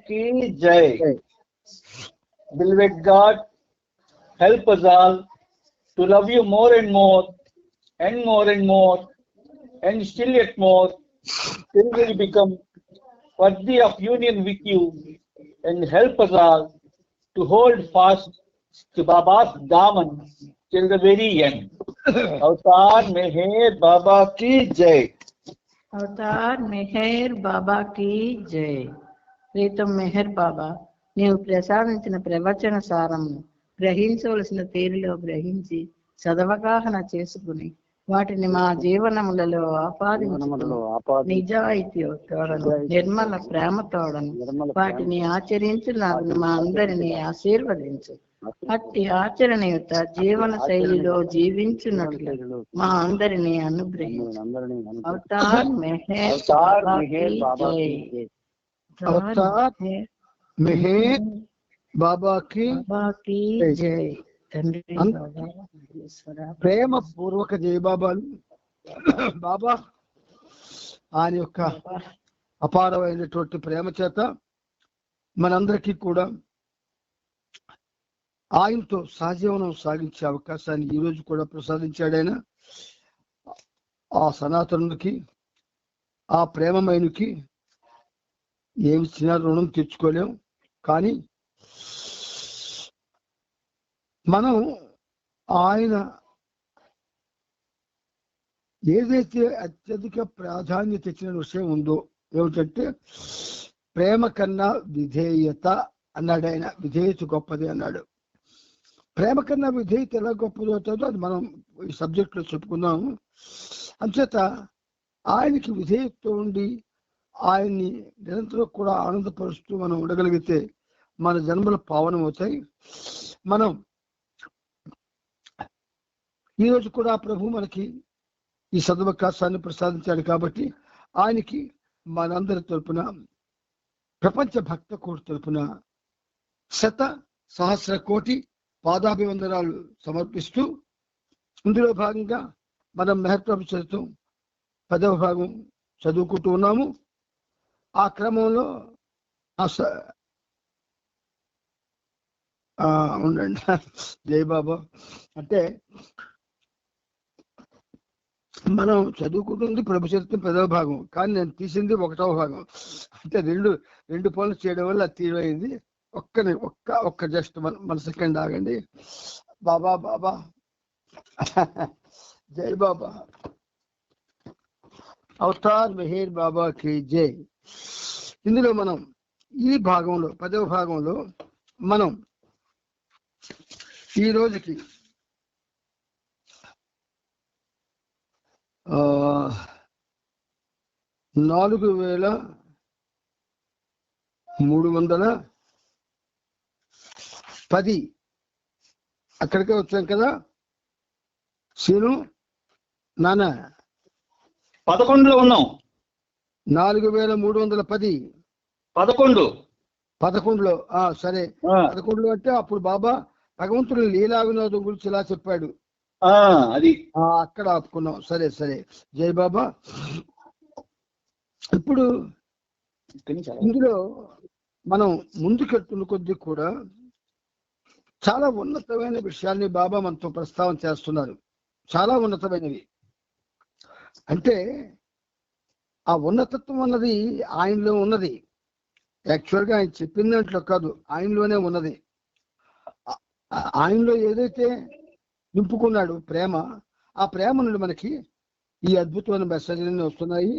की जय. Beloved God, help us all to love you more and more and more and more and still yet more till we become worthy of union with you, and help us all to hold fast to Baba's daman till the very end. Avatar Meher Baba ki jai. Avatar Meher Baba కీ జై. ప్రీతం మెహర్ బాబా, నీవు ప్రసాదించిన ప్రవచన సారము గ్రహించవలసిన తీరులో గ్రహించి సదవగాహన చేసుకుని వాటిని మా జీవనములలో ఆపాదించుకుని నిజాయితీ తోడను నిర్మల ప్రేమతోడను వాటిని ఆచరించులాగా మా అందరినీ ఆశీర్వదించు. అట్టి ఆచరణయుత జీవన శైలిలో జీవించున్నట్లు మా అందరినీ అనుగ్రహించు. అవతార్ మెహర్ బాబా కి జై. తండ్రి ప్రేమ పూర్వక జయ బాబాలు. బాబా ఆయన యొక్క అపారమైనటువంటి ప్రేమ చేత మనందరికీ కూడా ఆయనతో సహజీవనం సాగించే అవకాశాన్ని ఈ రోజు కూడా ప్రసాదించాడైనా. ఆ సనాతనుడికి, ఆ ప్రేమమైనకి ఏమి చిన్న రుణం తెచ్చుకోలేం. కానీ మనం ఆయన ఏదైతే అత్యధిక ప్రాధాన్యత ఇచ్చిన విషయం ఉందో ఏమిటంటే ప్రేమ కన్నా విధేయత అన్నాడు ఆయన. విధేయత గొప్పది అన్నాడు. ప్రేమ కన్నా విధేయత ఎలా గొప్పది అవుతుందో అది మనం ఈ సబ్జెక్ట్లో చెప్పుకున్నాము. అంచేత ఆయనకి విధేయతతో ఉండి ఆయన్ని నిరంతరం కూడా ఆనందపరుస్తూ మనం ఉండగలిగితే మన జన్మలు పావనం అవుతాయి. మనం ఈరోజు కూడా ప్రభు మనకి ఈ సదవకాశాన్ని ప్రసాదించాడు కాబట్టి ఆయనకి మనందరి తరపున, ప్రపంచ భక్త కోటి తరపున సహస్ర కోటి పాదాభివందనాలు సమర్పిస్తూ ఇందులో భాగంగా మనం మెహర్ ప్రభు చరిత్రం 10వ భాగం చదువుకుంటూ ఉన్నాము. ఆ క్రమంలో ఉండండి జై బాబా. అంటే మనం చదువుకుంటుంది ప్రభు చరిత్రం 10వ భాగం, కానీ నేను తీసింది 1వ భాగం. అంటే రెండు పనులు చేయడం వల్ల తీరైంది. ఒక్క జస్ట్ మన సెకండ్ ఆగండి. బాబా బాబా జై బాబా. అవతార్ మెహర్ బాబా కి జై. ఇందులో మనం ఈ భాగంలో 10వ భాగంలో మనం ఈ రోజుకి 4310 అక్కడికే వచ్చాం కదా సీను నాన్న. 11లో ఉన్నాం. 4310 11లో. సరే, 11లో అంటే అప్పుడు బాబా భగవంతుడు లీలా వినోదం గురించి ఇలా చెప్పాడు. అది అక్కడ ఆపుకున్నాం. సరే సరే జై బాబా. ఇప్పుడు ఇందులో మనం ముందుకెళ్తున్న కొద్దీ కూడా చాలా ఉన్నతమైన విషయాల్ని బాబా మనతో ప్రస్తావన చేస్తున్నారు. చాలా ఉన్నతమైనవి. అంటే ఆ ఉన్నతత్వం అన్నది ఆయనలో ఉన్నది. యాక్చువల్గా ఆయన చెప్పిన దాంట్లో కాదు, ఆయనలోనే ఉన్నది. ఆయనలో ఏదైతే నింపుకున్నాడు ప్రేమ, ఆ ప్రేమ నుండి మనకి ఈ అద్భుతమైన మెసేజ్లన్నీ వస్తున్నాయి.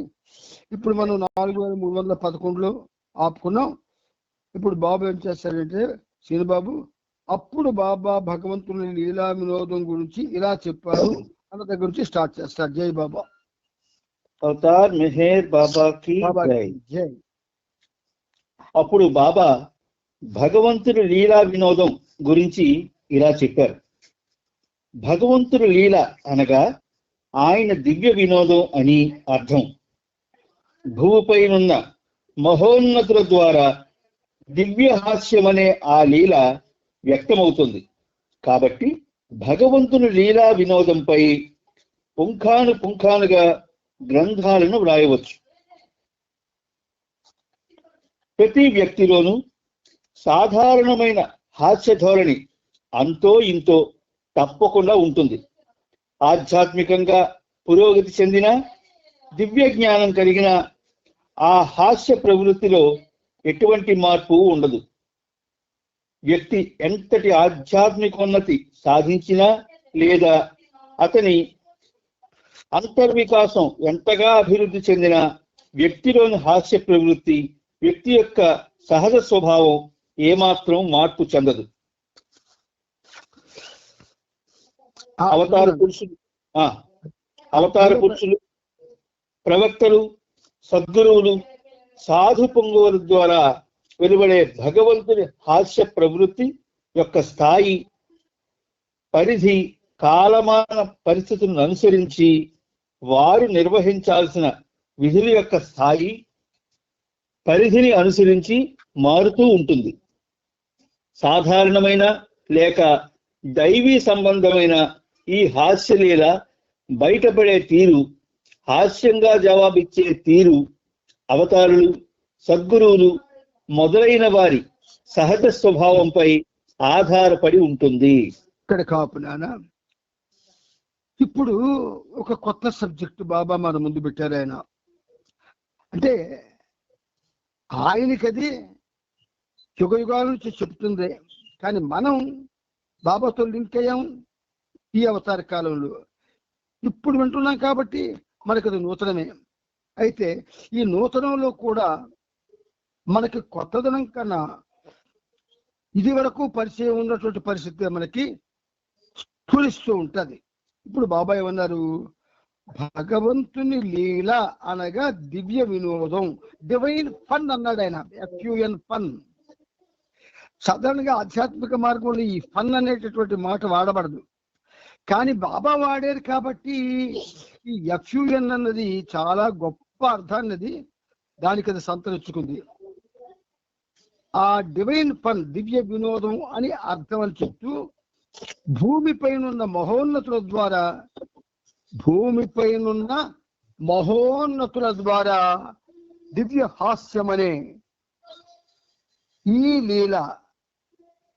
ఇప్పుడు మనం 4311లో ఆపుకున్నాం. ఇప్పుడు బాబు ఏం చేస్తాడంటే శ్రీనుబాబు, అప్పుడు బాబా భగవంతుని లీలా వినోదం గురించి ఇలా చెప్పారు అన్న దగ్గర నుంచి స్టార్ట్ చేస్తారు. జై బాబా. అవతార్ మెహర్ బాబా కి జై. అప్పుడు బాబా భగవంతుడి లీలా వినోదం గురించి ఇలా చెప్పారు. భగవంతుడి లీల అనగా ఆయన దివ్య వినోదం అని అర్థం. భూమిపైనున్న మహోన్నతుల ద్వారా దివ్య హాస్యం అనే ఆ లీల వ్యక్తమవుతుంది. కాబట్టి భగవంతుని లీలా వినోదంపై పుంఖానుగా గ్రంథాలను వ్రాయవచ్చు. ప్రతి వ్యక్తిలోనూ సాధారణమైన హాస్య ధోరణి అంతో ఇంతో తప్పకుండా ఉంటుంది. ఆధ్యాత్మికంగా పురోగతి చెందిన, దివ్య జ్ఞానం కలిగిన ఆ హాస్య ప్రవృత్తిలో ఎటువంటి మార్పు ఉండదు. వ్యక్తి ఎంతటి ఆధ్యాత్మికోన్నతి సాధించినా లేదా అతని అంతర్వికాసం ఎంతగా అభివృద్ధి చెందిన వ్యక్తిలోని హాస్య ప్రవృత్తి, వ్యక్తి యొక్క సహజ స్వభావం ఏమాత్రం మార్పు చెందదు. అవతార పురుషులు, ప్రవక్తలు, సద్గురువులు, సాధు పొంగువుల ద్వారా వెలువడే భగవంతుని హాస్య ప్రవృత్తి యొక్క స్థాయి, పరిధి, కాలమాన పరిస్థితులను అనుసరించి వారు నిర్వహించాల్సిన విధుల యొక్క స్థాయి, పరిధిని అనుసరించి మారుతూ ఉంటుంది. సాధారణమైన లేక దైవీ సంబంధమైన ఈ హాస్యలీల బయటపడే తీరు, హాస్యంగా జవాబిచ్చే తీరు అవతారులు, సద్గురువులు మొదలైన వారి సహజ స్వభావంపై ఆధారపడి ఉంటుంది. ఇక్కడ కాపు నాన్న, ఇప్పుడు ఒక కొత్త సబ్జెక్టు బాబా మన ముందు పెట్టారు. ఆయన అంటే ఆయనకది యుగ యుగాల నుంచి చెప్తుంది, కానీ మనం బాబాతో లింక్ అయ్యాం ఈ అవతార కాలంలో. ఇప్పుడు వింటున్నాం కాబట్టి మనకు అది నూతనమే. అయితే ఈ నూతనంలో కూడా మనకి కొత్తదనం కన్నా ఇది వరకు పరిచయం ఉన్నటువంటి పరిస్థితి మనకి స్ఫురిస్తూ ఉంటుంది. ఇప్పుడు బాబా ఏమన్నారు? భగవంతుని లీల అనగా దివ్య వినోదం, డివైన్ ఫన్ అన్నాడు ఆయన. FUN fun. సాధారణంగా ఆధ్యాత్మిక మార్గంలో ఈ ఫన్ అనేటటువంటి మాట వాడబడదు, కానీ బాబా వాడారు కాబట్టి ఈ FUN అన్నది చాలా గొప్ప అర్థాన్నది దానికి అది సంతరించుకుంది. ఆ డివైన్ ఫన్, దివ్య వినోదం అని అర్థం అని చెప్తూ భూమిపైనున్న మహోన్నతుల ద్వారా దివ్య హాస్యమనే ఈ లీల,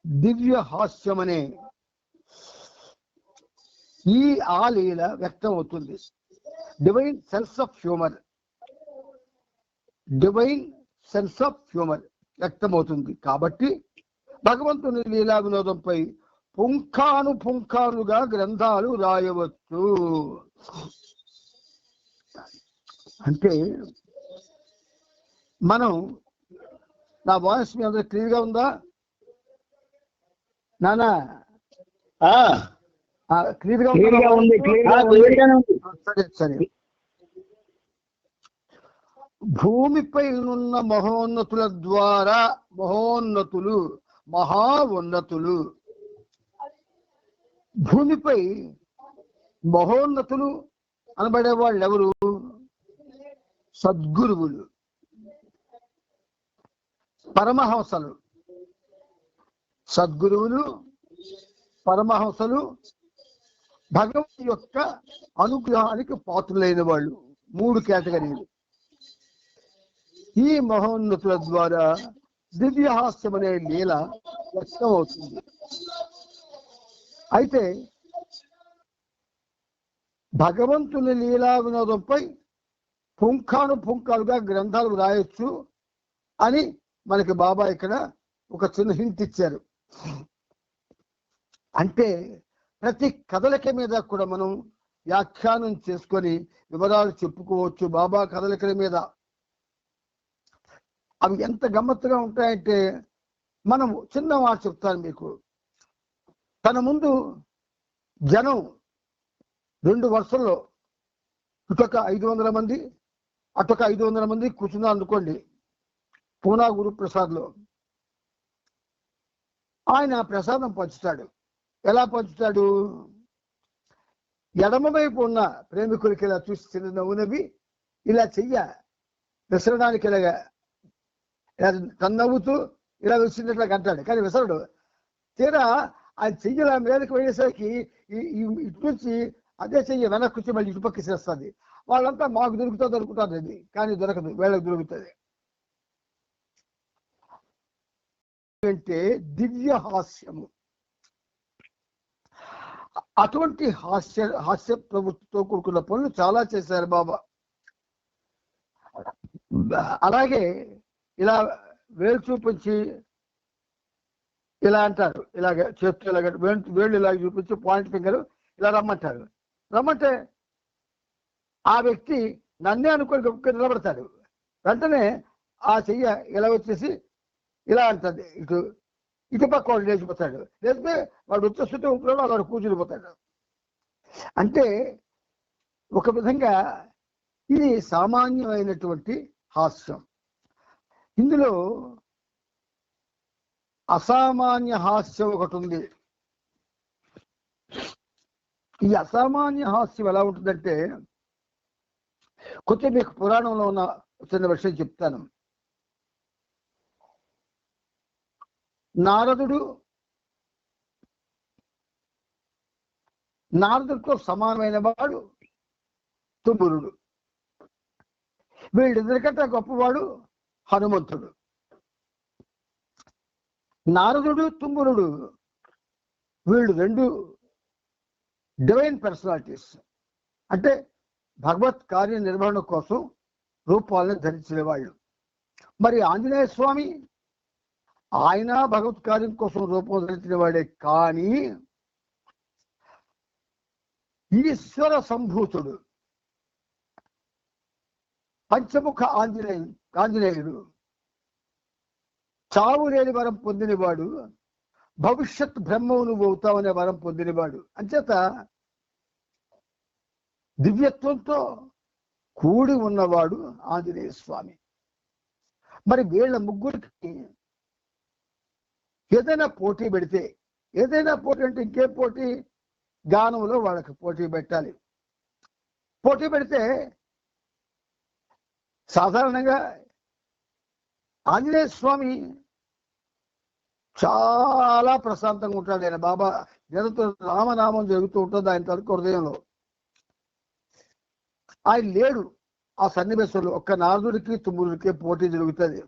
దివ్య హాస్యమనే ఆ లీల వ్యక్తం అవుతుంది. Divine sense of humour, divine sense of humour వ్యక్తమవుతుంది. కాబట్టి భగవంతుని లీలా వినోదంపై పుంఖానుగా గ్రంథాలు రాయవచ్చు. అంటే మనం, నా వాయిస్ మీ అందరూ క్లియర్గా ఉందా నానా? క్లియర్గా ఉంది. సరే సరే. భూమిపై ఉన్న మహోన్నతుల ద్వారా, మహోన్నతులు, మహా ఉన్నతులు, భూమిపై మహోన్నతులు అనబడే వాళ్ళు ఎవరు? సద్గురువులు, పరమహంసలు. సద్గురువులు, పరమహంసలు భగవంతుని యొక్క అనుగ్రహానికి పాత్రులైన వాళ్ళు. 3 కేటగిరీలు. ఈ మహోన్నతుల ద్వారా దివ్యహాస్యం అనే లీల వ్యక్తం అవుతుంది. అయితే భగవంతుని లీలా వినోదంపై పుంఖానుగా గ్రంథాలు రాయొచ్చు అని మనకి బాబా ఇక్కడ ఒక చిన్న హింట్ ఇచ్చారు. అంటే ప్రతి కదలిక మీద కూడా మనం వ్యాఖ్యానం చేసుకొని వివరాలు చెప్పుకోవచ్చు బాబా కదలికల మీద. అవి ఎంత గమ్మత్తుగా ఉంటాయంటే, మనము చిన్న మాట చెప్తాను మీకు. తన ముందు జనం 2 వరుసల్లో ఇటొక 500 మంది, అటొక 500 మంది కూర్చున్నారు అనుకోండి. పూనా గురుప్రసాద్లో ఆయన ప్రసాదం పంచుతాడు. ఎలా పంచుతాడు? ఎడమ వైపు ఉన్న ప్రేమికులకి ఇలా చూసి చిన్న నవ్వునవి ఇలా చెయ్య విసరడానికి ఇలాగా నవ్వుతూ ఇలా విసిరినట్లా అంటాడు, కానీ విసరడు. తీరా ఆ చెయ్యి మీదకి వెళ్ళేసరికి ఇటు నుంచి అదే చెయ్యి వెనక్కి వచ్చి మళ్ళీ ఇటుపక్క చేస్తుంది. వాళ్ళంతా మాకు దొరుకుతుంది అనుకుంటారు, అది కానీ దొరకదు, వీళ్ళకి దొరుకుతుంది. అంటే దివ్య హాస్యము. అటువంటి హాస్య ప్రవృత్తితో కూడుకున్న పనులు చాలా చేశారు బాబా. అలాగే ఇలా వేలు చూపించి ఇలా అంటారు, ఇలాగే చేస్తూ ఇలాగ వేళ్ళు ఇలాగ చూపించి పాయింట్ ఫింగర్ ఇలా రమ్మంటారు. రమ్మంటే ఆ వ్యక్తి నన్నే అనుకొని నిలబడతాడు. వెంటనే ఆ చెయ్య ఇలా వచ్చేసి ఇలా అంటుంది, ఇటు పక్క వాడు లేచిపోతాడు. లేకపోతే వాడు వచ్చేస్తుంటే ఊపిలో వాడు కూర్చునిపోతాడు. అంటే ఒక విధంగా ఇది సామాన్యమైనటువంటి హాస్యం. ఇందులో అసామాన్య హాస్యం ఒకటి ఉంది. ఈ అసామాన్య హాస్యం ఎలా ఉంటుందంటే, కొంచెం మీకు పురాణంలో ఉన్న చిన్న విషయం చెప్తాను. నారదుడితో సమానమైన వాడు తుమ్మురుడు. వీళ్ళిద్దరికంటే గొప్పవాడు హనుమంతుడు. నారదుడు తుమ్మురుడు వీళ్ళు రెండు డివైన్ పర్సనాలిటీస్. అంటే భగవత్ కార్య నిర్వహణ కోసం రూపాలను ధరించిన వాళ్ళు. మరి ఆంజనేయ స్వామి ఆయన భగవత్ కార్యం కోసం రూపం ధరించిన వాడే, కానీ ఈశ్వర సంభూతుడు పంచముఖ ఆంజనేయుడు చావు లేని వరం పొందినవాడు, భవిష్యత్ బ్రహ్మవు నువ్వు అవుతావనే వరం పొందినవాడు. అంచేత దివ్యత్వంతో కూడి ఉన్నవాడు ఆంజనేయ స్వామి. మరి వీళ్ళ ముగ్గురికి ఏదైనా పోటీ పెడితే, ఏదైనా పోటీ అంటే ఇంకేం పోటీ, గానంలో వాళ్ళకి పోటీ పెట్టాలి. పోటీ పెడితే సాధారణంగా ఆంజనేయ స్వామి చాలా ప్రశాంతంగా ఉంటాడు. ఆయన బాబా జనతో రామనామం జరుగుతూ ఉంటుంది ఆయన తలకు హృదయంలో. ఆయన లేడు ఆ సన్నివేశంలో. ఒక్క నారదుడికి తుమ్ముడికి పోటీ జరుగుతుంది.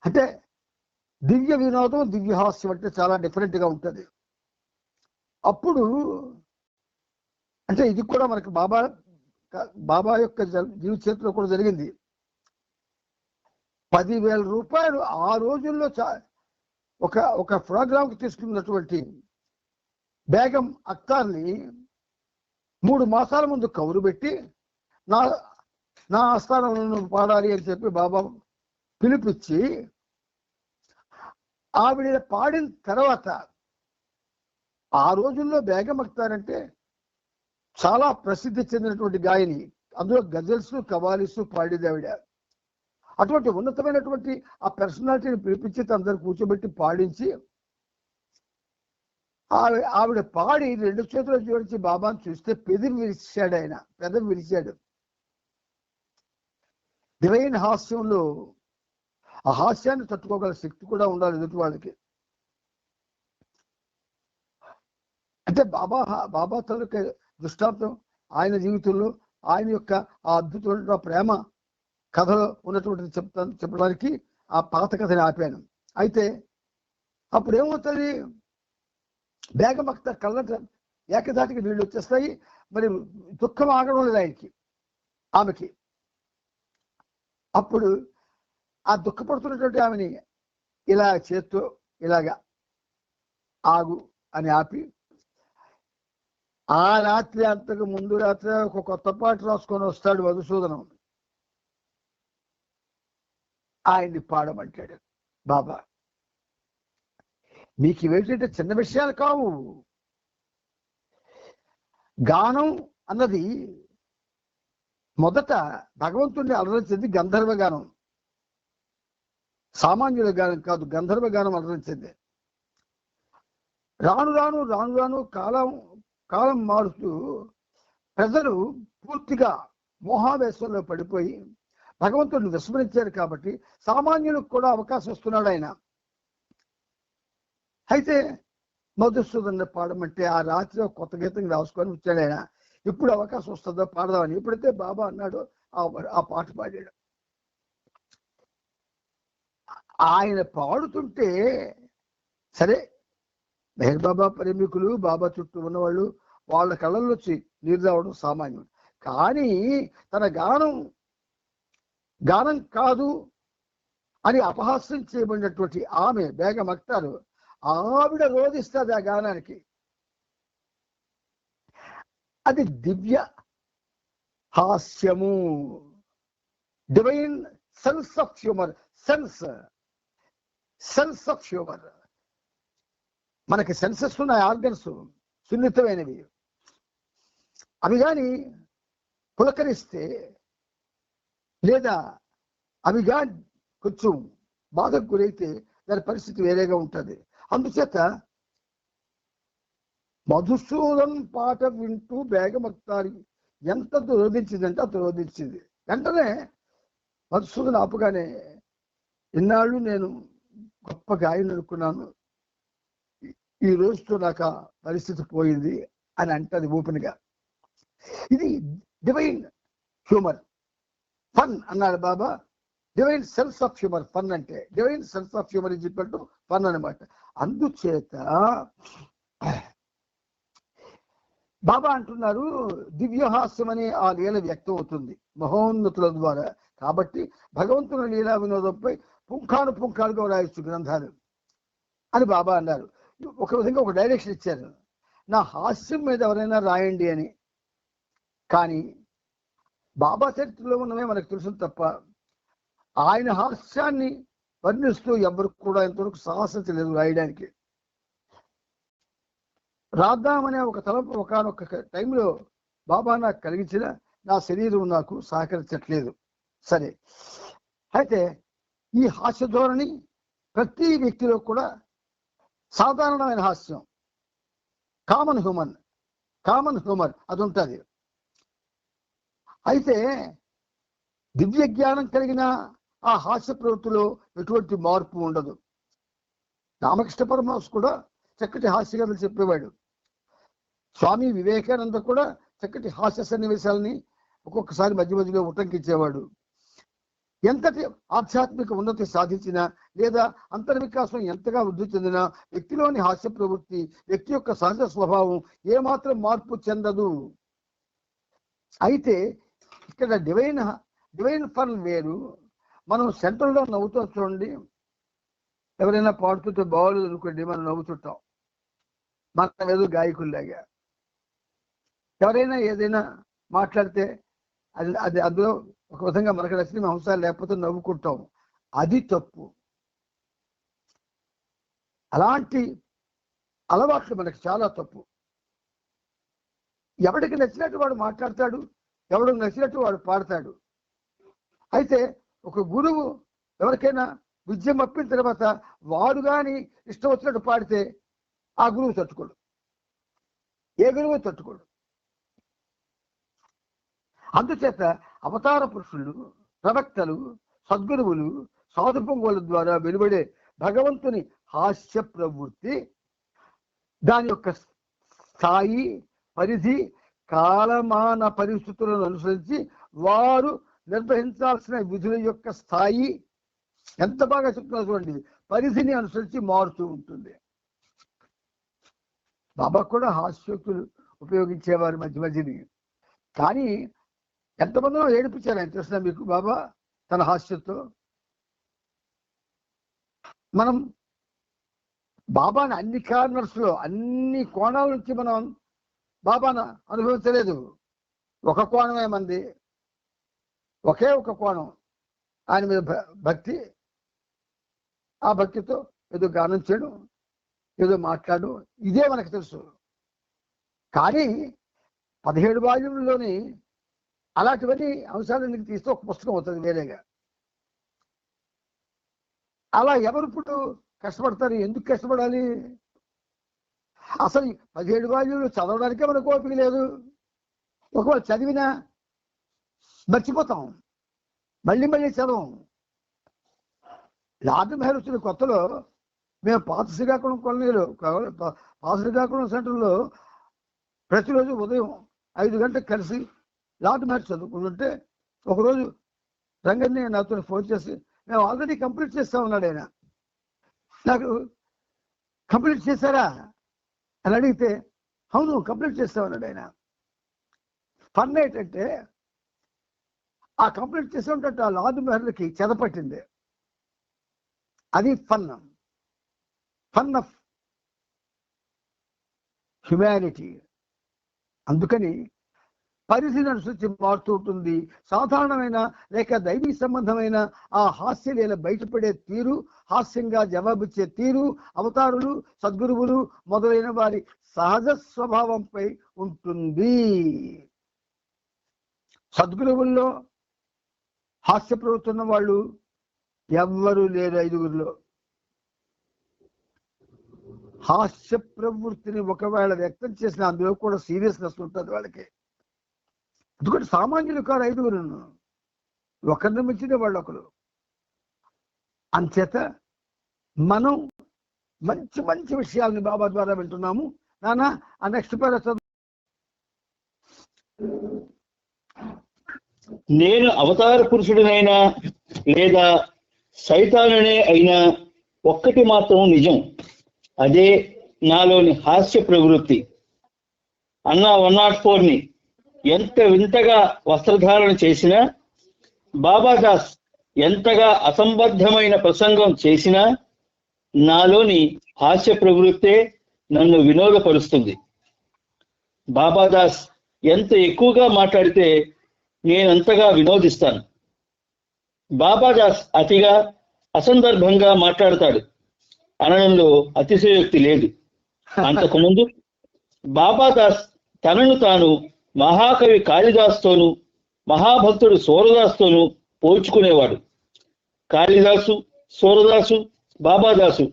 అంటే దివ్య వినోదం, దివ్య హాస్యం అంటే చాలా డిఫరెంట్గా ఉంటుంది. అప్పుడు అంటే ఇది కూడా మనకి బాబా యొక్క జీవిత చరిత్రలో కూడా జరిగింది. 10,000 రూపాయలు ఆ రోజుల్లో ఒక ప్రోగ్రాంకి తీసుకున్నటువంటి బేగం అఖ్తార్ని 3 మాసాల ముందు కౌరు పెట్టి నా ఆస్థానంలో పాడాలి అని చెప్పి బాబా పిలిపించి ఆవిడ పాడిన తర్వాత, ఆ రోజుల్లో బేగం అఖ్తార్ అంటే చాలా ప్రసిద్ధి చెందినటువంటి గాయని. అందులో గజల్స్ కవాలీస్ పాడేది ఆవిడ. అటువంటి ఉన్నతమైనటువంటి ఆ పర్సనాలిటీని పిలిపించి అందరు కూర్చోబెట్టి పాడించి ఆవిడ పాడి 2 చేతులు జోడించి బాబాను చూస్తే పెదవి విరిచాడు. ఆయన పెదవి విరిచాడు. డివైన్ హాస్యంలో ఆ హాస్యాన్ని తట్టుకోగల శక్తి కూడా ఉండాలి ఎదుటి వాళ్ళకి. అంటే బాబా తాలూకా దృష్టాంతం ఆయన జీవితంలో ఆయన యొక్క ఆ అద్భుతమైన ప్రేమ కథలో ఉన్నటువంటిది చెప్పడానికి ఆ పాత కథని ఆపాను. అయితే అప్పుడు ఏమవుతుంది, బేగం అఖ్తార్ కళ్ళ ఏకధాటికి నీళ్ళు వచ్చేస్తాయి. మరి దుఃఖం ఆగడం లేదు ఆమెకి. అప్పుడు ఆ దుఃఖపడుతున్నటువంటి ఆమెని ఇలా చేత్తో ఇలాగా ఆగు అని ఆపి, ఆ రాత్రి అంతకు ముందు రాత్రి ఒక కొత్త పాట రాసుకొని వస్తాడు మధుసూదనం. ఆయన్ని పాడమంటాడు బాబా. మీకు ఇవేంటంటే చిన్న విషయాలు కావు. గానం అన్నది మొదట భగవంతుడిని అలరించింది గంధర్వ గానం, సామాన్యుల గానం కాదు. గంధర్వ గానం అలరించింది. రాను రాను రాను రాను కాలం మారుతూ ప్రజలు పూర్తిగా మోహావేశంలో పడిపోయి భగవంతుడిని విస్మరించారు. కాబట్టి సామాన్యులకు కూడా అవకాశం ఇస్తున్నాడు ఆయన. అయితే మధుసూదన్ని పాడమంటే ఆ రాత్రి కొత్త గీతం రాసుకొని వచ్చాడు ఆయన. ఎప్పుడు అవకాశం వస్తుందో పాడదామని. ఎప్పుడైతే బాబా అన్నాడో ఆ పాట పాడాడు. ఆయన పాడుతుంటే సరే, మెహర్ బాబా ప్రేమికులు, బాబా చుట్టూ ఉన్నవాళ్ళు వాళ్ళ కళ్ళల్లో వచ్చి నీరు రావడం సామాన్యం. కానీ తన గానం కాదు అని అపహాస్యం చేయబడినటువంటి ఆమె బేగం అఖ్తర్, ఆవిడ రోధిస్తుంది ఆ గానానికి. అది దివ్య హాస్యము, divine sense of humour. Sense of humour. మనకి సెన్సెస్ ఉన్నాయి, ఆర్గన్స్ సున్నితమైనవి. అవి కానీ పులకరిస్తే లేదా అవి కానీ కొంచెం బాధకు గురైతే దాని పరిస్థితి వేరేగా ఉంటుంది. అందుచేత మధుసూదన్ పాట వింటూ బేగం అఖ్తర్ ఎంత రోధించిందంటే అంత రోధించింది. వెంటనే మధుసూదన్ ఆపుగానే, ఇన్నాళ్ళు నేను గొప్ప గాయని అనుకున్నాను, ఈ రోజుతో నాకు పరిస్థితి పోయింది అని అంటది ఓపెన్గా. ఇది డివైన్ హ్యూమర్, ఫన్ అన్నాడు Baba. Divine sense of humour, fun అంటే divine sense of humour is equal to fun అనమాట. అందుచేత బాబా అంటున్నారు, దివ్యహాస్యం అనే ఆ లీల వ్యక్తం అవుతుంది మహోన్నతుల ద్వారా. కాబట్టి భగవంతుని లీలా వినోదంపై పుంఖానుగా రాయొచ్చు గ్రంథాలు అని బాబా అన్నారు. ఒక విధంగా ఒక డైరెక్షన్ ఇచ్చారు, నా హాస్యం మీద ఎవరైనా రాయండి అని. కానీ బాబా చరిత్రలో ఉన్నవే మనకు తెలుసు తప్ప ఆయన హాస్యాన్ని వర్ణిస్తూ ఎవరికి కూడా ఇంతవరకు సాహసించలేదు రాయడానికి. రాద్దామనే ఒక తలంపు ఒకనొక టైంలో బాబా నాకు కలిగించిన నా శరీరం నాకు సహకరించట్లేదు. సరే, అయితే ఈ హాస్య ధోరణి ప్రతి వ్యక్తిలో కూడా సాధారణమైన హాస్యం, కామన్ హ్యూమర్ అది ఉంటుంది. అయితే దివ్య జ్ఞానం కలిగిన ఆ హాస్య ప్రవృత్తిలో ఎటువంటి మార్పు ఉండదు. రామకృష్ణ పరమహంస కూడా చక్కటి హాస్యగాథలు చెప్పేవాడు. స్వామి వివేకానంద కూడా చక్కటి హాస్య సన్నివేశాలని ఒక్కొక్కసారి మధ్య మధ్యలో ఉటంకించేవాడు. ఎంతటి ఆధ్యాత్మిక ఉన్నతి సాధించినా లేదా అంతర్వికాసం ఎంతగా వృద్ధి చెందినా వ్యక్తిలోని హాస్య ప్రవృత్తి, వ్యక్తి యొక్క సహజ స్వభావం ఏమాత్రం మార్పు చెందదు. అయితే ఇక్కడ డివైన్ ఫన్ వేరు. మనం సెంటర్లో నవ్వుతూ చూడండి, ఎవరైనా పాడుతుంటే బాగోలేదు అనుకోండి, మనం నవ్వుతుంటాం, మనం ఏదో గాయకుల్లాగా. ఎవరైనా ఏదైనా మాట్లాడితే అది అందులో ఒక విధంగా మనకు నచ్చిన అంశాలు లేకపోతే నవ్వుకుంటాం, అది తప్పు. అలాంటి అలవాట్లు మనకు చాలా తప్పు. ఎవడికి నచ్చినట్టు వాడు మాట్లాడతాడు, ఎవడికి నచ్చినట్టు వాడు పాడతాడు. అయితే ఒక గురువు ఎవరికైనా విద్య మప్పిన తర్వాత వాడు కానీ ఇష్టం వచ్చినట్టు పాడితే ఆ గురువు తట్టుకోడు, ఏ గురువు తట్టుకోడు. అందుచేత అవతార పురుషులు, ప్రవక్తలు, సద్గురువులు, సాధు పొంగుల ద్వారా వెలువడే భగవంతుని హాస్య ప్రవృత్తి, దాని యొక్క స్థాయి, పరిధి, కాలమాన పరిస్థితులను అనుసరించి వారు నిర్వహించాల్సిన విధుల యొక్క స్థాయి ఎంత బాగా చెప్తున్నారు చూడండి, పరిధిని అనుసరించి మారుతూ ఉంటుంది. బాబా కూడా హాస్యోక్తులు ఉపయోగించేవారు మధ్య మధ్యని. కానీ ఎంతమందిలో ఏడిపించారు ఆయన తెలిసిన మీకు బాబా తన హాస్యంతో. మనం బాబాని అన్ని కార్నర్స్లో, అన్ని కోణాల నుంచి మనం బాబాను అనుభవించలేదు. ఒక కోణమే మంది, ఒకే ఒక కోణం ఆయన మీద భక్తి. ఆ భక్తితో ఏదో గానం చేయడం, ఏదో మాట్లాడడం, ఇదే మనకు తెలుసు. కానీ 17 వాల్యూమ్లోని అలాంటివన్నీ అంశాలన్నీ తీస్తే ఒక పుస్తకం అవుతుంది వేరేగా. అలా ఎవరు ఇప్పుడు కష్టపడతారు? ఎందుకు కష్టపడాలి? అసలు 17 వాల్యూలు చదవడానికే మనకు ఓపిక లేదు. ఒకవేళ చదివినా మర్చిపోతాం, మళ్ళీ చదవం. లార్డ్ మెహర్ వచ్చిన కొత్తలో మేము పాత శ్రీకాకుళం కాలనీలో, పాత శ్రీకాకుళం సెంటర్లో ప్రతిరోజు ఉదయం 5 గంటలకు కలిసి లార్డ్ మెహర్ చదువుకుంటుంటే, ఒకరోజు రంగన్ని నాతో ఫోన్ చేసి, మేము ఆల్రెడీ కంప్లీట్ చేస్తా ఉన్నాడు ఆయన. నాకు కంప్లీట్ చేశారా అని అడిగితే అవును కంప్లీట్ చేస్తా ఉన్నాడు ఆయన. ఫన్ ఏంటంటే ఆ కంప్లీట్ చేస్తూ ఉంటే ఆ లాదు మెహర్లకి చెదపట్టింది. అది ఫన్ ఆఫ్ హ్యుమానిటీ. అందుకని పరిధిని అనుసరించి మారుతూ ఉంటుంది. సాధారణమైన లేక దైవీ సంబంధమైన ఆ హాస్యలీల బయటపడే తీరు, హాస్యంగా జవాబిచ్చే తీరు అవతారులు, సద్గురువులు మొదలైన వారి సహజ స్వభావంపై ఉంటుంది. సద్గురువుల్లో హాస్య ప్రవృత్తున్న వాళ్ళు ఎవ్వరూ లేరు. 5గురిలో హాస్య ప్రవృత్తిని ఒకవేళ వ్యక్తం చేసిన అందులో కూడా సీరియస్నెస్ ఉంటుంది వాళ్ళకి. ఎందుకంటే సామాన్యులు కాదు 5గురు, ఒకరిని మించిన వాళ్ళు ఒకరు. అంచేత మనం మంచి మంచి విషయాలని బాబా ద్వారా వింటున్నాము. నాన్న ఆ నెక్స్ట్ పేరు నేను అవతార పురుషుడినైనా లేదా సైతానునే అయినా ఒక్కటి మాత్రం నిజం, అదే నాలోని హాస్య ప్రవృత్తి. అన్న 104ని ఎంత వింతగా వస్త్రధారణ చేసినా, బాబాదాస్ ఎంతగా అసంబద్ధమైన ప్రసంగం చేసినా నాలోని హాస్య ప్రవృత్తే నన్ను వినోదపరుస్తుంది. బాబాదాస్ ఎంత ఎక్కువగా మాట్లాడితే నేనంతగా వినోదిస్తాను. బాబాదాస్ అతిగా అసందర్భంగా మాట్లాడతాడు అనడంలో అతిశయోక్తి లేదు. అంతకుముందు బాబాదాస్ తనను తాను మహాకవి కాళిదాస్తోనూ మహాభక్తుడు సూరదాస్తోనూ పోల్చుకునేవాడు. కాళిదాసు, సూరదాసు, బాబాదాసు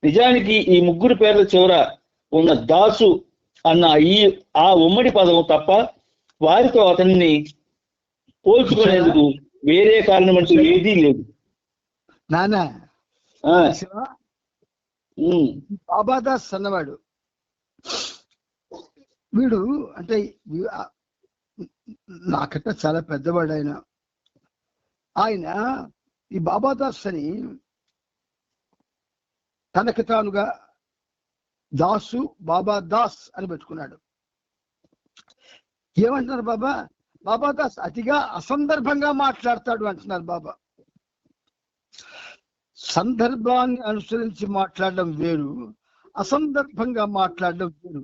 నిజానికి ఈ ముగ్గురు పేర్ల చివర ఉన్న దాసు అన్న ఆ ఉమ్మడి పదం తప్ప వారితో అతన్ని పోల్చుకునేందుకు వేరే కారణం అంటూ ఏదీ లేదు. నాన్న బాబాదాస్ అన్నవాడు వీడు అంటే నాకంటే చాలా పెద్దవాడు ఆయన. ఆయన ఈ బాబాదాస్ అని తనకి తానుగా దాసు బాబాదాస్ అని పెట్టుకున్నాడు. ఏమంటున్నారు బాబాదాస్ అతిగా అసందర్భంగా మాట్లాడతాడు అంటున్నారు బాబా. సందర్భాన్ని అనుసరించి మాట్లాడడం వేరు, అసందర్భంగా మాట్లాడడం వేరు.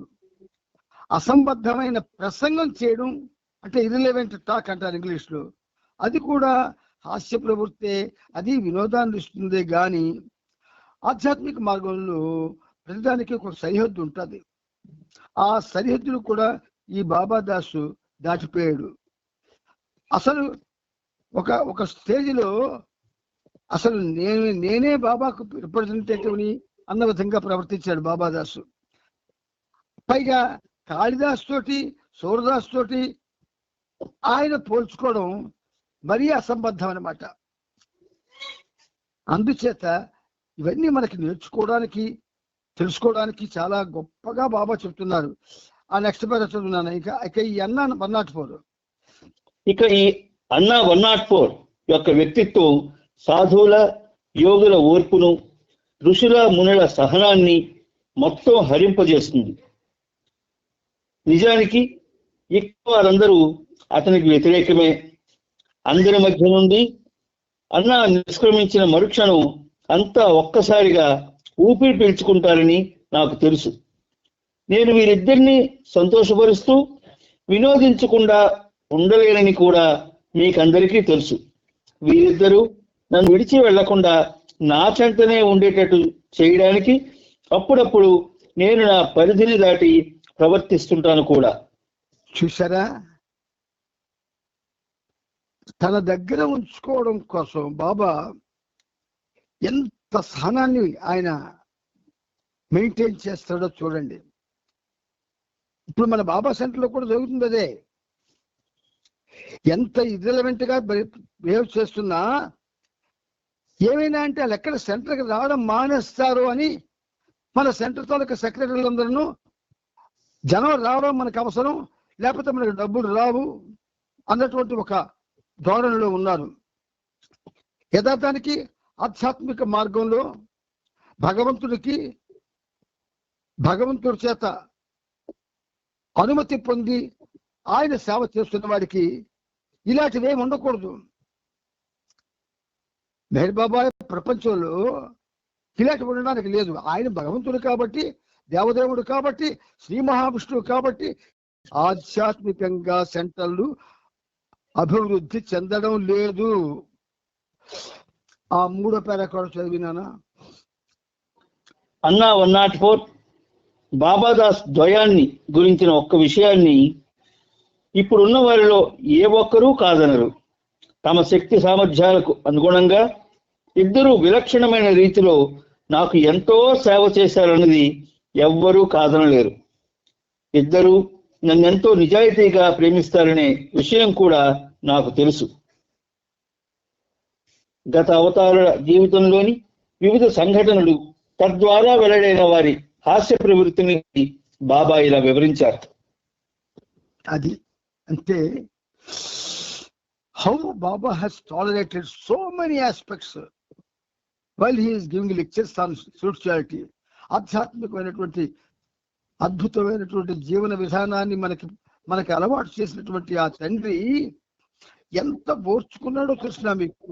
అసంబద్ధమైన ప్రసంగం చేయడం అంటే ఇర్రిలెవెంట్ టాక్ అంటారు ఇంగ్లీష్లో, అది కూడా హాస్య ప్రవృత్తే, అది వినోదాన్ని ఇస్తుంది. కానీ ఆధ్యాత్మిక మార్గంలో ప్రతిదానికి ఒక సరిహద్దు ఉంటుంది. ఆ సరిహద్దును కూడా ఈ బాబాదాసు దాటిపోయాడు. అసలు ఒక స్టేజ్లో అసలు నేనే బాబాకు రిప్రజెంటేటివ్ని అన్న విధంగా ప్రవర్తించాడు బాబాదాసు. పైగా కాళిదాస్ తోటి సూరదాస్ తోటి ఆయన పోల్చుకోవడం మరీ అసంబద్ధం అన్నమాట. అందుచేత ఇవన్నీ మనకి నేర్చుకోవడానికి తెలుసుకోవడానికి చాలా గొప్పగా బాబా చెప్తున్నారు. ఆ నెక్స్ట్ పేరు చదువున్నాను. ఇక ఈ అన్న 104 ఇక ఈ అన్న 104 యొక్క వ్యక్తిత్వం సాధువుల యోగుల ఓర్పును, ఋషుల మునుల సహనాన్ని మొత్తం హరింపజేస్తుంది. నిజానికి ఎక్కువ వారందరూ అతనికి వ్యతిరేకమే. అందరి మధ్య నుండి అన్న నిష్క్రమించిన మరుక్షణం అంతా ఒక్కసారిగా ఊపిరి పీల్చుకుంటారని నాకు తెలుసు. నేను వీరిద్దరిని సంతోషపరుస్తూ వినోదించకుండా ఉండలేనని కూడా మీకందరికీ తెలుసు. వీరిద్దరూ నన్ను విడిచి వెళ్లకుండా నా చెంతనే ఉండేటట్టు చేయడానికి అప్పుడప్పుడు నేను నా పరిధిని దాటి ప్రవర్తిస్తుంటాను కూడా. చూసారా, తన దగ్గర ఉంచుకోవడం కోసం బాబా ఎంత సహనాన్ని ఆయన మెయింటైన్ చేస్తాడో చూడండి. ఇప్పుడు మన బాబా సెంటర్లో కూడా జరుగుతుంది అదే. ఎంత ఇర్రెలవెంట్ గా బిహేవ్ చేస్తున్నా ఏమైనా అంటే వాళ్ళు ఎక్కడ సెంటర్కి రావడం మానేస్తారు అని మన సెంటర్ తాలూకా సెక్రటరీలందరూ జనం రావడం మనకు అవసరం, లేకపోతే మనకు డబ్బులు రావు అన్నటువంటి ఒక ధోరణిలో ఉన్నారు. యథార్థానికి ఆధ్యాత్మిక మార్గంలో భగవంతుడి చేత అనుమతి పొంది ఆయన సేవ చేస్తున్న వాడికి ఇలాంటివేమి ఉండకూడదు. మెహర్ బాబా ప్రపంచంలో ఇలాంటి ఉండడానికి లేదు. ఆయన భగవంతుడు కాబట్టి, దేవదేవుడు కాబట్టి, శ్రీ మహావిష్ణువు కాబట్టి ఆధ్యాత్మికంగా సెంటర్లు అభివృద్ధి చెందడం లేదు. ఆ 3వ పారాగ్రాఫ్ చదివినానా అన్నా 104 బాబాదాస్ ద్వయాన్ని గురించిన ఒక్క విషయాన్ని ఇప్పుడున్న వారిలో ఏ ఒక్కరూ కాదనరు. తమ శక్తి సామర్థ్యాలకు అనుగుణంగా ఇద్దరూ విలక్షణమైన రీతిలో నాకు ఎంతో సేవ చేశారన్నది ఎవ్వరూ కాదనలేరు. ఇద్దరూ నన్నెంతో నిజాయితీగా ప్రేమిస్తారనే విషయం కూడా నాకు తెలుసు. గత అవతారాల జీవితంలోని వివిధ సంఘటనలు తద్వారా వెల్లడైన వారి హాస్య ప్రవృత్తిని బాబా ఇలా వివరించారు. అది అంటే how Baba has tolerated so many aspects while he is giving lectures on spirituality. ఆధ్యాత్మికమైనటువంటి అద్భుతమైనటువంటి జీవన విధానాన్ని మనకి అలవాటు చేసినటువంటి ఆ తండ్రి ఎంత ఓర్చుకున్నాడో తెలిసిన మీకు.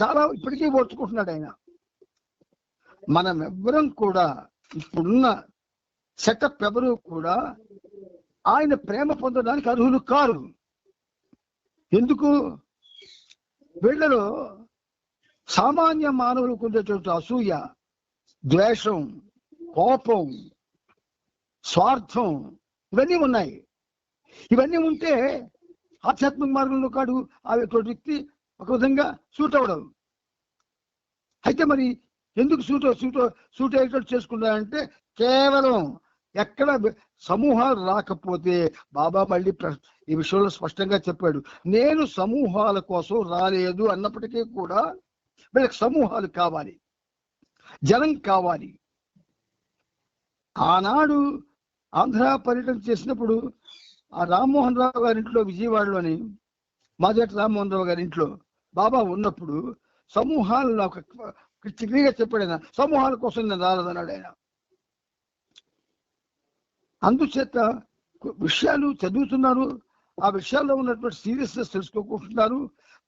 చాలా ఇప్పటికీ ఓర్చుకుంటున్నాడు ఆయన. మనం ఎవ్వరం కూడా ఇప్పుడున్న సెటప్ ఎవరు కూడా ఆయన ప్రేమ పొందడానికి అర్హులు కారు. ఎందుకు? వీళ్ళలో సామాన్య మానవులకు ఉండేటువంటి అసూయ, ద్వేషం, కోపం, స్వార్థం ఇవన్నీ ఉన్నాయి. ఇవన్నీ ఉంటే ఆధ్యాత్మిక మార్గంలో కాడు అటువంటి వ్యక్తి ఒక విధంగా సూట్ అవ్వడం. అయితే మరి ఎందుకు సూట్ అయ్యేటట్టు చేసుకున్నారంటే కేవలం ఎక్కడ సమూహాలు రాకపోతే బాబా మళ్ళీ ఈ విషయంలో స్పష్టంగా చెప్పాడు. నేను సమూహాల కోసం రాలేదు అన్నప్పటికీ కూడా వీళ్ళకి సమూహాలు కావాలి, జనం కావాలి. ఆనాడు ఆంధ్ర పర్యటన చేసినప్పుడు ఆ రామ్మోహన్ రావు గారి ఇంట్లో విజయవాడలోని మాజేటి రామ్మోహన్ రావు గారి ఇంట్లో బాబా ఉన్నప్పుడు సమూహాలను ఒక క్లియర్గా చెప్పాడు ఆయన. సమూహాల కోసం నేను రాలేదన్నాడు ఆయన. అందుచేత విషయాలు చదువుతున్నారు, ఆ విషయాల్లో ఉన్నటువంటి సీరియస్నెస్ తెలుసుకోకుంటున్నారు.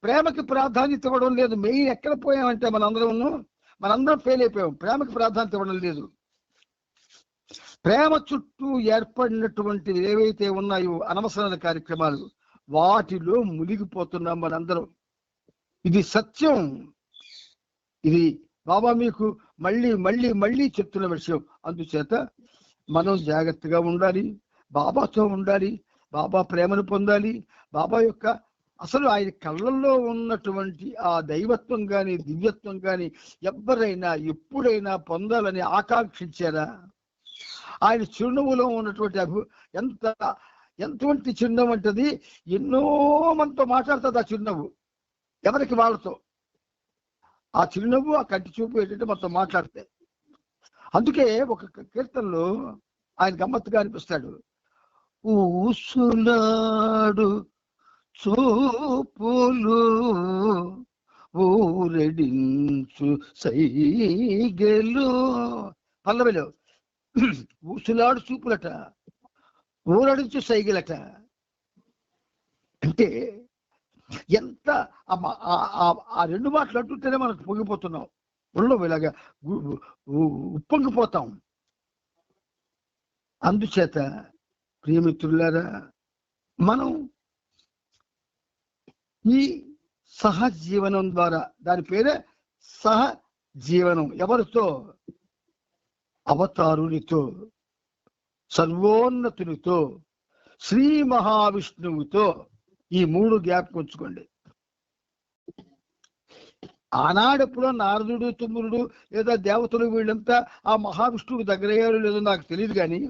ప్రేమకి ప్రాధాన్యత ఇవ్వడం లేదు. మెయిన్ ఎక్కడ పోయామంటే మనందరం ఫెయిల్ అయిపోయాం. ప్రేమకి ప్రాధాన్యత ఇవ్వడం లేదు. ప్రేమ చుట్టూ ఏర్పడినటువంటి ఏవైతే ఉన్నాయో అనవసరమైన కార్యక్రమాలు, వాటిలో మునిగిపోతున్నాం మనందరం. ఇది సత్యం. ఇది బాబా మీకు మళ్ళీ మళ్ళీ మళ్ళీ చెప్తున్న విషయం. అందుచేత మనం జాగ్రత్తగా ఉండాలి, బాబాతో ఉండాలి, బాబా ప్రేమను పొందాలి. బాబా యొక్క అసలు ఆయన కళ్ళల్లో ఉన్నటువంటి ఆ దైవత్వం కానీ దివ్యత్వం కానీ ఎవరైనా ఎప్పుడైనా పొందాలని ఆకాంక్షించారా? ఆయన చిరునవ్వులో ఉన్నటువంటి ఎంతవంటి చిరునవ్వు అంటది, ఎన్నో మనతో మాట్లాడుతుంది ఆ చిరునవ్వు. ఎవరికి వాళ్ళతో ఆ చిరునవ్వు, ఆ కంటి చూపు ఏంటంటే మనతో మాట్లాడతాయి. అందుకే ఒక కీర్తనలో ఆయన గమ్మత్తుగా అనిపిస్తాడు. ఊసులాడు చూపులు ఊరెడించు సైగెలు. పల్లవిలో ఊసులాడు చూపులట, ఊరడించు సైగలట. అంటే ఎంత ఆ రెండు మాటలు అంటుంటేనే మనకు పొంగిపోతున్నాం, ఒళ్ళు ఇలాగా ఉప్పొంగిపోతాం. అందుచేత ప్రియమిత్రులారా, మనం ఈ సహజీవనం ద్వారా, దాని పేరే సహజీవనం, ఎవరితో? అవతారునితో, సర్వోన్నతునితో, శ్రీ మహావిష్ణువుతో. ఈ 3 జ్ఞాపకం ఉంచుకోండి. ఆనాడెప్పుడో నారదుడు, తుమ్మురుడు లేదా దేవతలు వీళ్ళంతా ఆ మహావిష్ణువుకి దగ్గరయ్యారు లేదో నాకు తెలియదు. కానీ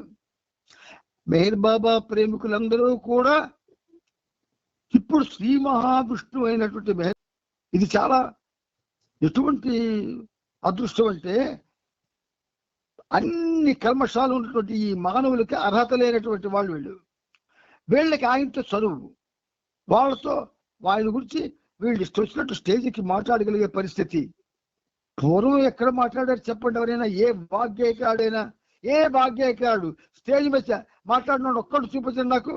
మెహర్ బాబా ప్రేమికులందరూ కూడా ఇప్పుడు శ్రీ మహావిష్ణువు అయినటువంటి మెహర్, ఇది చాలా ఎటువంటి అదృష్టం అంటే అన్ని కల్మషాలు ఉన్నటువంటి ఈ మానవులకి అర్హత లేనటువంటి వీళ్ళకి ఆయనతో చదువు, వాళ్ళతో ఆయన గురించి వీళ్ళు ఇష్టం వచ్చినట్టు స్టేజ్కి మాట్లాడగలిగే పరిస్థితి. పూర్వం ఎక్కడ మాట్లాడారు చెప్పండి? ఎవరైనా ఏ వాగ్గేయకారుడు స్టేజ్ మీద మాట్లాడినాడు ఒక్కడు చూపించండి నాకు.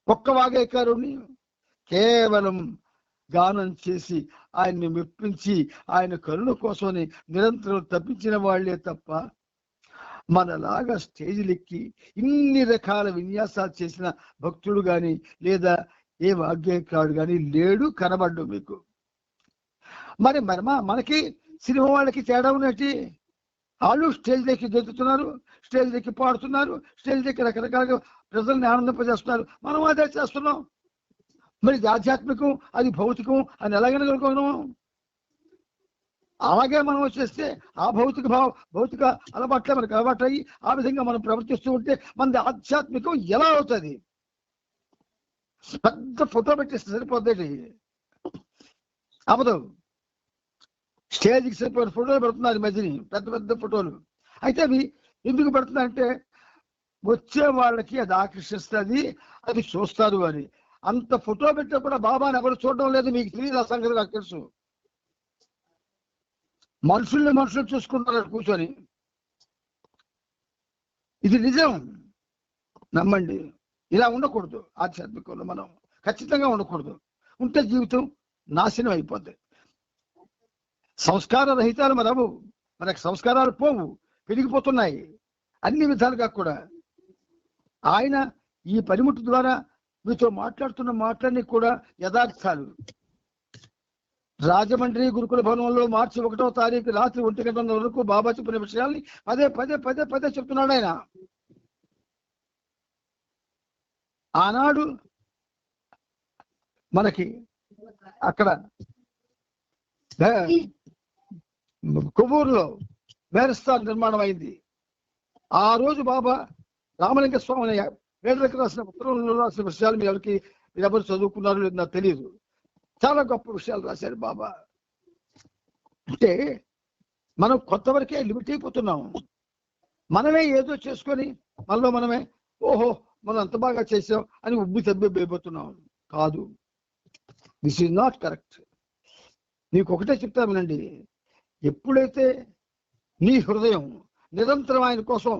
ఒక్క వాగ్గేయకారుడిని. కేవలం గానం చేసి ఆయన్ని మెప్పించి ఆయన కరుణ కోసమని నిరంతరం తప్పించిన వాళ్లే తప్ప మనలాగా స్టేజ్లెక్కి ఇన్ని రకాల విన్యాసాలు చేసిన భక్తుడు గాని లేదా ఏ వాగ్గేయకారుడు గాని లేడు, కనబడ్డు మీకు. మరి మనకి సినిమా వాళ్ళకి తేడా ఉన్నట్టు. వాళ్ళు స్టేజ్ దగ్గర దొరుకుతున్నారు, స్టేజ్ దగ్గర పాడుతున్నారు, స్టేజ్ దగ్గర రకరకాలుగా ప్రజల్ని ఆనందింపజేస్తున్నారు. మనం అదే చేస్తున్నాం. మరి ఇది ఆధ్యాత్మికం, అది భౌతికం అని ఎలాగనగలుగుతున్నాం? అలాగే మనం వచ్చేస్తే ఆ భౌతిక అలవాట్లే మనకు అలవాటయ్యి ఆ విధంగా మనం ప్రవర్తిస్తూ ఉంటే మనది ఆధ్యాత్మికం ఎలా అవుతుంది? పెద్ద ఫోటో పెట్టేస్తే సరిపోద్ది. అవ్వదు. స్టేజ్కి సరిపోయిన ఫోటోలు పెడుతున్నారు ఈ మధ్యని, పెద్ద పెద్ద ఫోటోలు. అయితే అవి ఎందుకు పెడుతున్నారంటే వచ్చే వాళ్ళకి అది ఆకర్షిస్తుంది, అది చూస్తారు అని. అంత ఫోటో పెట్టే కూడా బాబాని ఎవరు చూడడం లేదు. మీకు తెలియదు ఆ సంగతి, నాకు తెలుసు. మనుషులు చూసుకుంటున్నారు కూర్చొని. ఇది నిజం, నమ్మండి. ఇలా ఉండకూడదు. ఆధ్యాత్మికంలో మనం ఖచ్చితంగా ఉండకూడదు. ఉంటే జీవితం నాశనం అయిపోద్ది. సంస్కార రహితాలు మనవు, మనకు సంస్కారాలు పోవు, పెరిగిపోతున్నాయి అన్ని విధాలుగా కూడా. ఆయన ఈ పనిముట్టు ద్వారా మీతో మాట్లాడుతున్న మాటలన్నీ కూడా యథార్థాలు. రాజమండ్రి గురుకుల భవనంలో మార్చి 1వ తారీఖు రాత్రి 1 గంటల వరకు బాబా చెప్పిన విషయాల్ని పదే చెప్తున్నాడు ఆయన. ఆనాడు మనకి అక్కడ కొవ్వూరులో బేరస్థాన్ నిర్మాణం అయింది. ఆ రోజు బాబా రామలింగ స్వామి వేదలకు రాసిన ఉత్తరంలో రాసిన విషయాలు మీరెవరు చదువుకున్నారు లేదు నాకు తెలియదు. చాలా గొప్ప విషయాలు రాశారు బాబా. అంటే మనం కొంతవరకే లిమిట్ అయిపోతున్నాం. మనమే ఏదో చేసుకొని మనమే ఓహో మనం అంత బాగా చేసాం అని ఉబ్బి తబ్బిపోతున్నాం. కాదు, దిస్ ఈజ్ నాట్ కరెక్ట్. నీకు ఒకటే చెప్తామనండి, ఎప్పుడైతే నీ హృదయం నిరంతరం ఆయన కోసం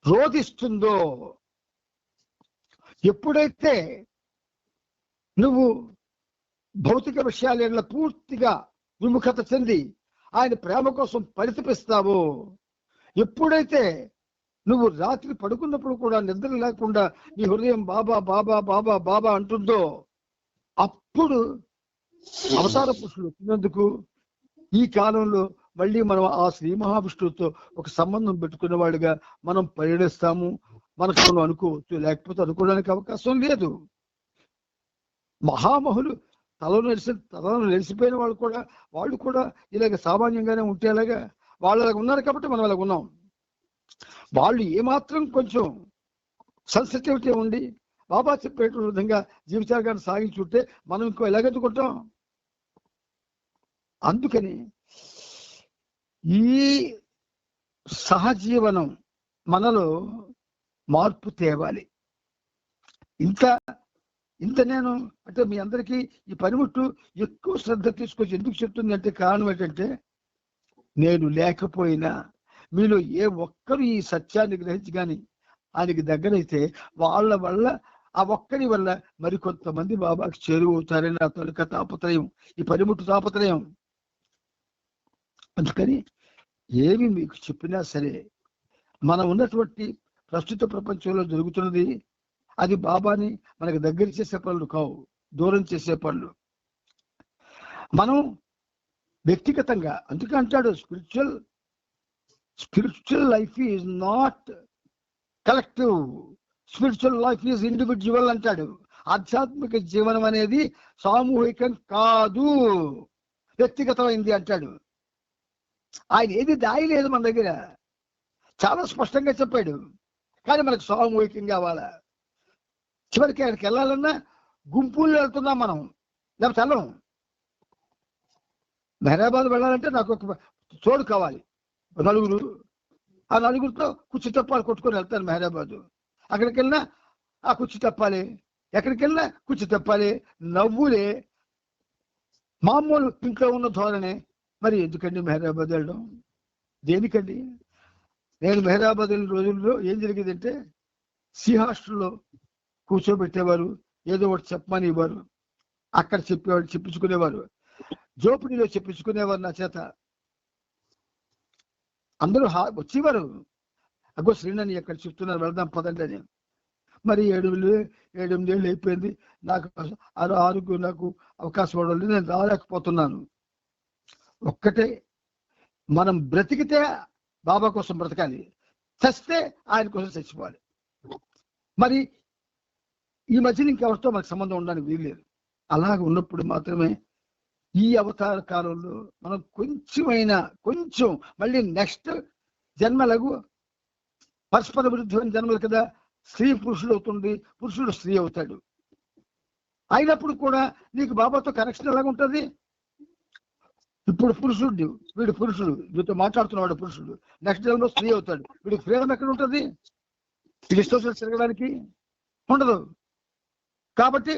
రోధిస్తుందో, ఎప్పుడైతే నువ్వు భౌతిక విషయాల పూర్తిగా విముఖత చెంది ఆయన ప్రేమ కోసం పరితపిస్తావో, ఎప్పుడైతే నువ్వు రాత్రి పడుకున్నప్పుడు కూడా నిద్ర లేకుండా నీ హృదయం బాబా బాబా బాబా బాబా అంటుందో, అప్పుడు అవతార పురుషులు వచ్చినందుకు ఈ కాలంలో మళ్ళీ మనం ఆ శ్రీ మహావిష్ణువుతో ఒక సంబంధం పెట్టుకునే వాడిగా మనం పరిగణిస్తాము. మనకు మనం అనుకోవచ్చు, లేకపోతే అనుకోవడానికి అవకాశం లేదు. మహామహులు తలలో నెలిసిపోయిన వాళ్ళు కూడా ఇలాగ సామాన్యంగానే ఉంటేలాగా వాళ్ళు అలాగ ఉన్నారు కాబట్టి మనం అలాగ ఉన్నాం. వాళ్ళు ఏమాత్రం కొంచెం సెన్సిటివిటీ ఉండి బాబా చెప్పేటువంటి విధంగా జీవితాన్ని సాగించుంటే మనం ఇంకో ఎలాగెత్తుకుంటాం. అందుకని ఈ సహజీవనం మనలో మార్పు తేవాలి. ఇంత నేను అంటే మీ అందరికీ ఈ పనిముట్టు ఎక్కువ శ్రద్ధ తీసుకొచ్చి ఎందుకు చెప్తుంది అంటే కారణం ఏంటంటే, నేను లేకపోయినా మీలో ఏ ఒక్కరు ఈ సత్యాన్ని గ్రహించి కానీ ఆయనకి దగ్గరైతే వాళ్ళ వల్ల ఆ ఒక్కరి వల్ల మరికొంతమంది బాబాకి చేరువవుతారని నా తొలక తాపత్రయం, ఈ పనిముట్టు తాపత్రయం. అందుకని ఏమి మీకు చెప్పినా సరే మనం ఉన్నటువంటి ప్రస్తుత ప్రపంచంలో జరుగుతున్నది అది బాబాని మనకు దగ్గర చేసే పనులు కావు, దూరం చేసే పనులు. మనం వ్యక్తిగతంగా అందుకే అంటాడు spiritual life is not collective, spiritual life is individual అంటాడు. ఆధ్యాత్మిక జీవనం అనేది సామూహికం కాదు, వ్యక్తిగతమైంది అంటాడు. ఆయన ఏది దాయలేదు మన దగ్గర, చాలా స్పష్టంగా చెప్పాడు. కానీ మనకు సామూహికంగా కావాలా? చివరికి ఆయనకి వెళ్ళాలన్నా గుంపుల్లో వెళ్తున్నాం మనం, లేకపోతే వెళ్ళం. మెహరాబాద్ వెళ్ళాలంటే నాకు ఒక తోడు కావాలి, నలుగురు. ఆ నలుగురితో కుర్చీ టప్పాలు కొట్టుకొని వెళ్తాను మెహరాబాద్. అక్కడికి వెళ్ళినా ఆ కుర్చీ తప్పాలి, ఎక్కడికి వెళ్ళినా కుర్చీ తప్పాలి, నవ్వులే. మామూలు ఇంట్లో ఉన్న ధోరణే. మరి ఎందుకండి మెహరాబాద్ వెళ్ళడం? దేనికండి? నేను మెహరాబాద్ వెళ్ళిన రోజుల్లో ఏం జరిగేదంటే సి హాస్టల్లో కూర్చోబెట్టేవారు, ఏదో ఒకటి చెప్పమని ఇవ్వరు, అక్కడ చెప్పేవాడు చెప్పించుకునేవారు, జోపిడీలో చెప్పించుకునేవారు నా చేత. అందరూ వచ్చేవారు, అగో శ్రీనని ఎక్కడ చెప్తున్నారు, వెళ్దాం పదండి అని. మరి 7-8 ఏళ్ళు అయిపోయింది, నాకు ఆరుకు నాకు అవకాశం ఇవ్వడం, నేను రాలేకపోతున్నాను. ఒక్కటే, మనం బ్రతికితే బాబా కోసం బ్రతకాలి, చస్తే ఆయన కోసం చచ్చిపోవాలి. మరి ఈ మధ్యన ఇంకెవరితో మనకు సంబంధం ఉండడానికి వీల్లేదు. అలాగ ఉన్నప్పుడు మాత్రమే ఈ అవతార కాలంలో మనం కొంచెం మళ్ళీ నెక్స్ట్ జన్మలకు పరస్పర విరుద్ధమైన జన్మలు కదా. స్త్రీ పురుషుడు అవుతుంది, పురుషుడు స్త్రీ అవుతాడు. అయినప్పుడు కూడా నీకు బాబాతో కనెక్షన్ ఎలాగ ఉంటుంది? ఇప్పుడు వీడు పురుషుడు, వీటితో మాట్లాడుతున్నవాడు పురుషుడు, నెక్స్ట్ జన్మలో స్త్రీ అవుతాడు. వీడికి ఫ్రీడమ్ ఎక్కడ ఉంటుంది? క్రిస్టోస్ తిరగడానికి ఉండదు. కాబట్టి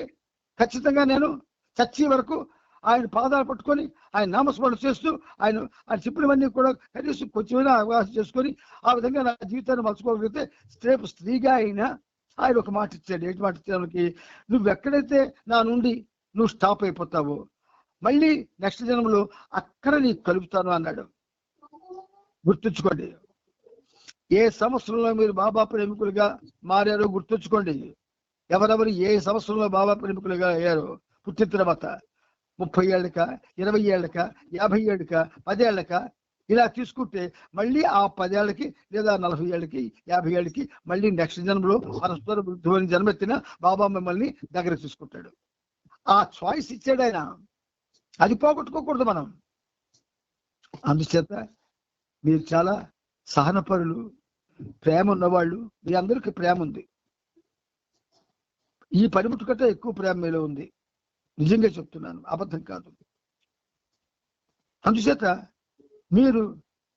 ఖచ్చితంగా నేను చచ్చే వరకు ఆయన పాదాలు పట్టుకొని ఆయన నామస్మరణ చేస్తూ ఆయన చెప్పినవన్నీ కూడా కనీసం కొంచెమైనా అవకాశం చేసుకొని ఆ విధంగా నా జీవితాన్ని మలుచుకోగలిగితే రేపు స్త్రీగా అయినా ఆయన ఒక మాట ఇచ్చాడు. ఏంటి మాట ఇచ్చానికి? నువ్వు ఎక్కడైతే నా నుండి నువ్వు స్టాప్ అయిపోతావో మళ్ళీ నెక్స్ట్ జన్మలో అక్కడ నీకు కలుపుతాను అన్నాడు. గుర్తుంచుకోండి, ఏ సంవత్సరంలో మీరు బాబా ప్రేమికులుగా మారారో గుర్తుంచుకోండి. ఎవరెవరు ఏ సంవత్సరంలో బాబా ప్రేమికులుగా అయ్యారో పుట్టిన తర్వాత 30 ఏళ్ళక, 20 ఏళ్ళక, 50 ఏళ్ళక, 10 ఏళ్ళక ఇలా తీసుకుంటే మళ్ళీ ఆ 10 ఏళ్ళకి లేదా 40 ఏళ్ళకి, 50 ఏళ్ళకి మళ్ళీ నెక్స్ట్ జన్మలో పరస్పర విరుద్ధమైన జన్మెత్తిన బాబా మిమ్మల్ని దగ్గర తీసుకుంటాడు. ఆ చాయిస్ ఇచ్చాడు ఆయన, అది పోగొట్టుకోకూడదు మనం. అందుచేత మీరు చాలా సహనపరులు, ప్రేమ ఉన్నవాళ్ళు, మీ అందరికీ ప్రేమ ఉంది. ఈ పనిముట్టు కంటే ఎక్కువ ప్రేమ మీలో ఉంది, నిజంగా చెప్తున్నాను, అబద్ధం కాదు. అందుచేత మీరు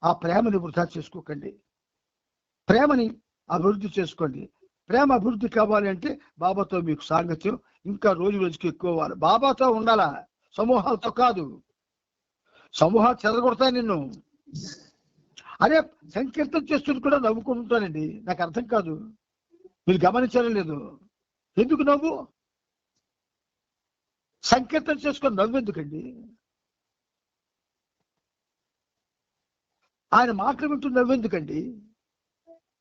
ఆ ప్రేమని వృధా చేసుకోకండి, ప్రేమని అభివృద్ధి చేసుకోండి. ప్రేమ అభివృద్ధి కావాలి అంటే బాబాతో మీకు సాంగత్యం ఇంకా రోజు రోజుకి ఎక్కువ అవ్వాలి. బాబాతో ఉండాలా, సమూహాలతో కాదు. సమూహాలు చెదరగొడతాయి నిన్ను. అరే సంకీర్తన చేస్తుంది కూడా నవ్వుకుంటానండి, నాకు అర్థం కాదు. మీరు గమనించడం లేదు. ఎందుకు నవ్వు? సంకీర్తన చేసుకొని నవ్వెందుకండి? ఆయన మాటలు వింటూ నవ్వెందుకండి?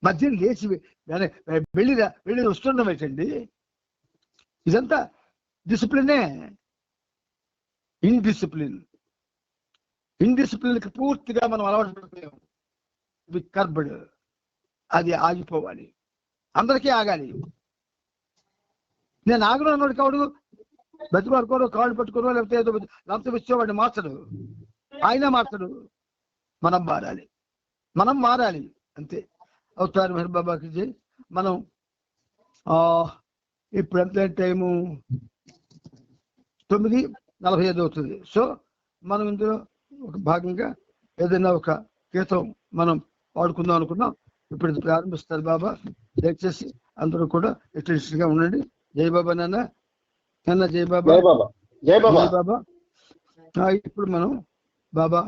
మధ్యలో లేచి వెళ్ళి వస్తున్నామేటండి? ఇదంతా డిసిప్లినే. ఇండిసిప్లిన్కి పూర్తిగా మనం అలవాటు పడిపోయాం. కర్బడ్ అది ఆగిపోవాలి, అందరికీ ఆగాలి. నేను ఆగను అన్నాడు కావుడు, బతిమారుకోను, కాళ్ళు పట్టుకోను, లేకపోతే ఏదో లంతం ఇచ్చేవాడిని మార్చడు, ఆయన మార్చడు. మనం మారాలి అంతే. అవతార్ మెహర్ బాబాకి మనం ఇప్పుడు ఎంత టైము 9:45 అవుతుంది. సో మనం ఇందులో ఒక భాగంగా ఏదైనా ఒక గీతం మనం పాడుకుందాం అనుకున్నాం. ఇప్పుడు ఇది ప్రారంభిస్తారు బాబా. దయచేసి అందరూ కూడా అటెన్షన్ గా ఉండండి. జై బాబా నాన్న, జై బాబా, జై బాబా. ఇప్పుడు మనం బాబా